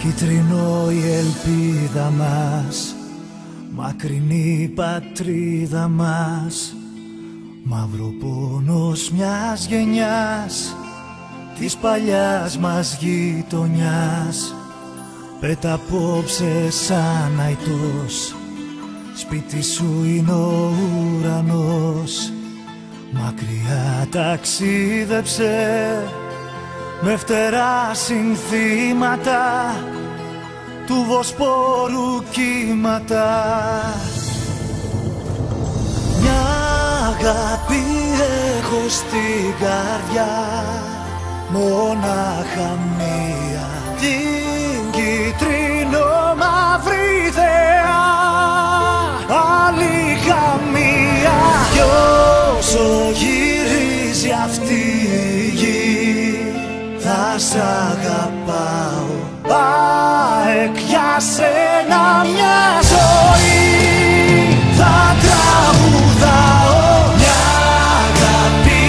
Κίτρινο η ελπίδα μας, μακρινή πατρίδα μας, μαύρο πόνος μιας γενιάς, της παλιάς μας γειτονιάς. Πέτα απόψε σαν αητός, σπίτι σου είναι ο ουρανός. Μακριά ταξίδεψε με φτερά συνθήματα του Βοσπόρου κύματα. Μια αγάπη έχω στην καρδιά, μονάχα μία, την κίτρινο μαύρη θεά. Άλλη καμία, κι όσο γυρίζει αυτή η γη, θα σ' αγαπάω ΑΕΚ για σένα μια ζωή. Θα τραγουδάω, μια αγάπη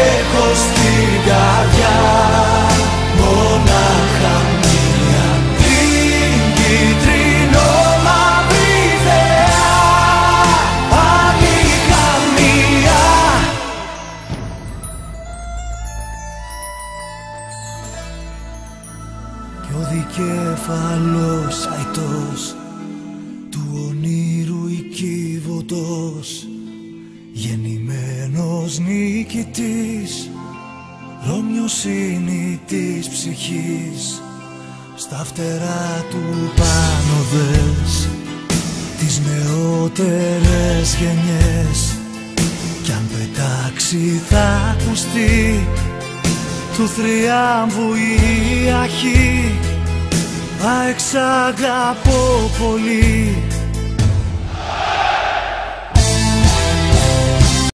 έχω στην καρδιά, μονάχα μία, την κίτρινο μαύρη θεά. Άλλη καμία. Κι ο δικέφαλος αητός, του ονείρου οικίβωτος, γεννημένος νικητής, Ρώμιος είναι της ψυχής. Στα φτερά του πάνω δες τις νεότερες γενιές, κι αν πετάξει θα ακουστεί του θριάμβου η αρχή. ΑΕΚ σ' αγαπώ πολύ.